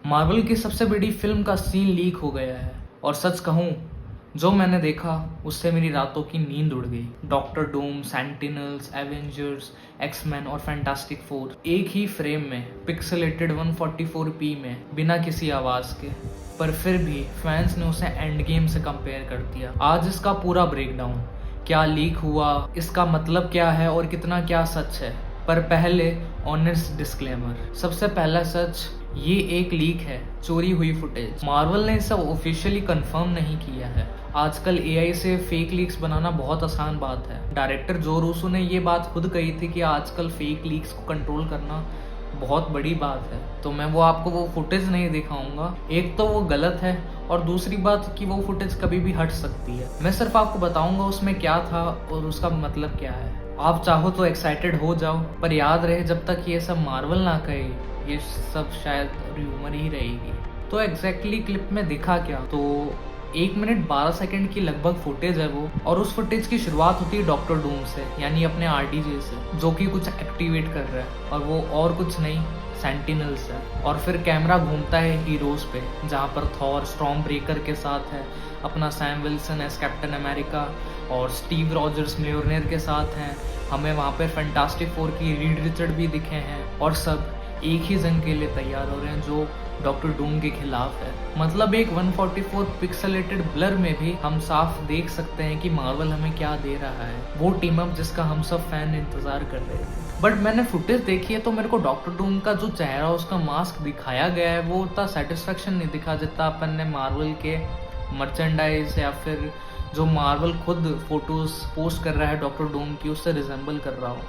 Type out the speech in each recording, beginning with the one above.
Marvel की सबसे बड़ी फिल्म का सीन लीक हो गया है और सच कहूँ, जो मैंने देखा उससे मेरी रातों की नींद उड़ गई। Doctor Doom, Sentinels, Avengers, X-Men और फैंटास्टिक फोर एक ही फ्रेम में पिक्सेलेटेड 144p में बिना किसी आवाज़ के। पर फिर भी फैंस ने उसे एंड गेम से कंपेयर कर दिया। आज इसका पूरा ब्रेकडाउन, क्या लीक हुआ, इसका मतलब क्या है और कितना क्या सच है। पर पहले ऑनेस्ट डिस्क्लेमर। सबसे पहला सच, ये एक लीक है, चोरी हुई फुटेज। मार्वल ने इसे ऑफिशियली कंफर्म नहीं किया है। आजकल एआई से फेक लीक्स बनाना बहुत आसान बात है। डायरेक्टर जो रूसो ने ये बात खुद कही थी कि आजकल फेक लीक्स को कंट्रोल करना बहुत बड़ी बात है। तो मैं आपको वो फुटेज नहीं दिखाऊंगा। एक तो वो गलत है और दूसरी बात कि वो फुटेज कभी भी हट सकती है। मैं सिर्फ आपको बताऊंगा उसमें क्या था और उसका मतलब क्या है। आप चाहो तो एक्साइटेड हो जाओ, पर याद रहे जब तक ये सब मार्वल ना कहे, ये सब शायद र्यूमर ही रहेगी। तो एग्जैक्टली क्लिप में दिखा क्या, तो 1 मिनट 12 सेकंड की लगभग फुटेज है वो। और उस फुटेज की शुरुआत होती है डॉक्टर डूम से, यानी अपने आरडीजे से, जो कि कुछ एक्टिवेट कर रहा है और वो और कुछ नहीं, सेंटिनल्स है। और फिर कैमरा घूमता है हीरोज पे, जहाँ पर थॉर स्टॉर्म ब्रेकर के साथ है, अपना Sam Wilson as Captain America और स्टीव रॉजर्स म्योलनियर के साथ हैं। हमें वहाँ पर फैंटास्टिक फोर की रीड रिचर्ड भी दिखे हैं और सब एक ही जंग के लिए तैयार हो रहे हैं जो डॉक्टर डूम के खिलाफ है। मतलब एक 144 पिक्सेलेटेड ब्लर में भी हम साफ देख सकते हैं कि मार्वल हमें क्या दे रहा है, वो टीम अप जिसका हम सब फैन इंतजार कर रहे थे। बट मैंने फुटेज देखी है तो मेरे को डॉक्टर डूम का जो चेहरा, उसका मास्क दिखाया गया है, वो उतना सेटिस्फेक्शन नहीं दिखा जितना अपन ने मार्वल के मर्चेंडाइज या फिर जो मार्वल खुद फोटोज पोस्ट कर रहा है डॉक्टर डूम की, उससे रिजेंबल कर रहा हो।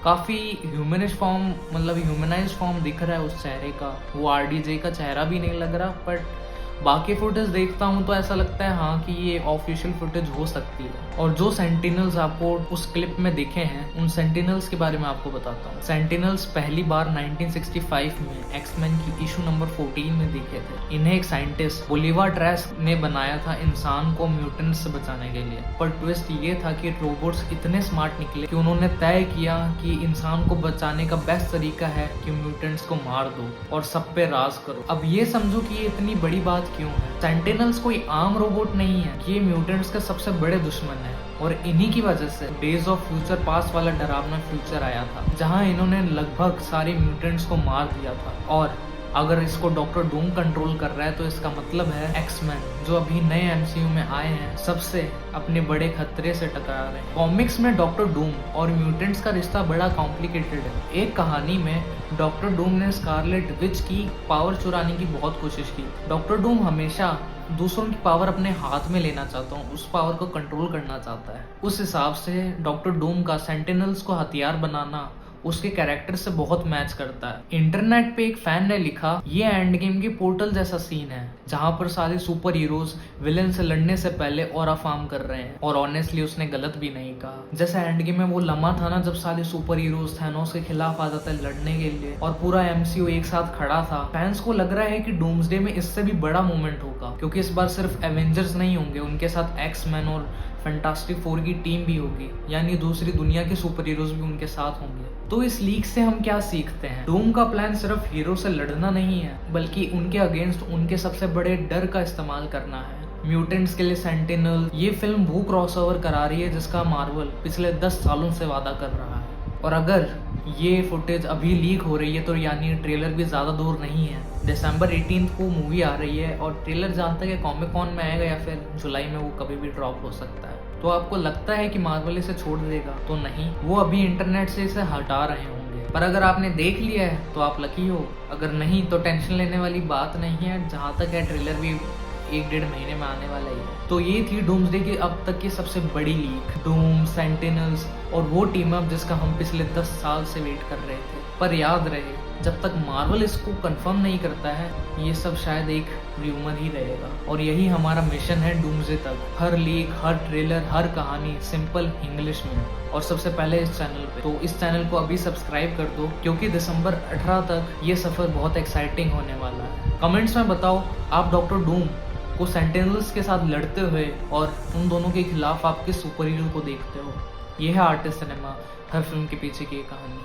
काफ़ी ह्यूमनिश फॉर्म, मतलब ह्यूमनाइज फॉर्म दिख रहा है उस चेहरे का। वो आरडीजे का चेहरा भी नहीं लग रहा। बट बाकी फुटेज देखता हूँ तो ऐसा लगता है हाँ कि ये ऑफिशियल फुटेज हो सकती है। और जो सेंटिनल्स आपको उस क्लिप में दिखे हैं, उन सेंटिनल्स के बारे में आपको बताता हूँ। सेंटिनल्स पहली बार 1965 में एक्समैन की इशू नंबर 14 में दिखे थे। इन्हें एक साइंटिस्ट बोलिवर ट्रेस्क ने बनाया था इंसान को म्यूटेंट्स से बचाने के लिए। पर ट्विस्ट ये था कि रोबोट्स इतने स्मार्ट निकले कि उन्होंने तय किया कि इंसान को बचाने का बेस्ट तरीका है कि म्यूटेंट्स को मार दो और सब पे राज करो। अब ये समझो कि ये इतनी बड़ी बात क्यों है। सेंटिनल्स कोई आम रोबोट नहीं है, ये म्यूटेंट्स के सबसे बड़े दुश्मन है। और इन्हीं की वजह से डेज ऑफ फ्यूचर पास्ट वाला डरावना फ्यूचर आया था, जहां इन्होंने लगभग सारे म्यूटेंट्स को मार दिया था। और अगर इसको डॉक्टर डूम कंट्रोल कर रहा है तो इसका मतलब है एक्समैन, जो अभी नए एमसीयू में आए हैं, सबसे अपने बड़े खतरे से टकरा रहे हैं। कॉमिक्स में डॉक्टर डूम और म्यूटेंट्स का रिश्ता बड़ा कॉम्प्लिकेटेड है। एक कहानी में डॉक्टर डूम ने स्कारलेट विच की पावर चुराने की बहुत कोशिश की। डॉक्टर डूम हमेशा दूसरों की पावर अपने हाथ में लेना चाहता हूँ, उस पावर को कंट्रोल करना चाहता है। उस हिसाब से डॉक्टर डूम का सेंटिनल्स को हथियार बनाना उसके कैरेक्टर से बहुत मैच करता है। इंटरनेट पे एक फैन ने लिखा, ये एंड गेम की पोर्टल जैसा सीन है, जहां पर सारे सुपर हीरोज विलेन से लड़ने से पहले ऑरा फार्म कर रहे हैं। और ऑनेस्टली उसने गलत भी नहीं कहा। जैसे एंड गेम में वो लम्हा था ना, जब सारे सुपर हीरोज थैनोस के खिलाफ आ जाता है लड़ने के लिए और पूरा एमसीयू एक साथ खड़ा था। फैंस को लग रहा है कि डूम्सडे में इससे भी बड़ा मोमेंट होगा, क्योंकि इस बार सिर्फ एवेंजर्स नहीं होंगे, उनके साथ एक्समैन और फैंटास्टिक फोर की टीम भी होगी, यानी दूसरी दुनिया के सुपर हीरोज भी उनके साथ होंगे। तो इस लीक से हम क्या सीखते हैं? डूम का प्लान सिर्फ हीरो से लड़ना नहीं है, बल्कि उनके अगेंस्ट उनके सबसे बड़े डर का इस्तेमाल करना है, म्यूटेंट्स के लिए सेंटिनल। ये फिल्म वो क्रॉसओवर करा रही है जिसका मार्वल पिछले 10 सालों से वादा कर रहा है। और अगर ये फुटेज अभी लीक हो रही है तो यानी ट्रेलर भी ज़्यादा दूर नहीं है। दिसंबर 18 को मूवी आ रही है और ट्रेलर जहाँ तक है कॉमिक कॉन में आएगा या फिर जुलाई में, वो कभी भी ड्रॉप हो सकता है। तो आपको लगता है कि मार्वल इसे छोड़ देगा? तो नहीं, वो अभी इंटरनेट से इसे हटा रहे होंगे। पर अगर आपने देख लिया है तो आप लकी हो, अगर नहीं तो टेंशन लेने वाली बात नहीं है। जहाँ तक है ट्रेलर भी 1-1.5 महीने में आने वाला ही है। तो ये थी डूम्सडे की अब तक की सबसे बड़ी लीक। डूम, सेंटिनल्स और वो टीम अप जिसका हम पिछले 10 साल से वेट कर रहे थे। पर याद रहे, जब तक मार्वल इसको कंफर्म नहीं करता है, ये सब शायद एक र्यूमर ही रहेगा। और यही हमारा मिशन है डूम्सडे तक। हर लीक, हर ट्रेलर, हर कहानी सिंपल इंग्लिश में, और सबसे पहले इस चैनल पे। तो इस चैनल को अभी सब्सक्राइब कर दो, क्योंकि दिसंबर 18 तक ये सफ़र बहुत एक्साइटिंग होने वाला है। कमेंट्स में बताओ, आप डॉक्टर डूम को सेंटिनल्स के साथ लड़ते हुए और उन दोनों के खिलाफ आप किस सुपर हीरो को देखते हो। ये है आर्टिस्ट सिनेमा, हर फिल्म के पीछे की एक कहानी।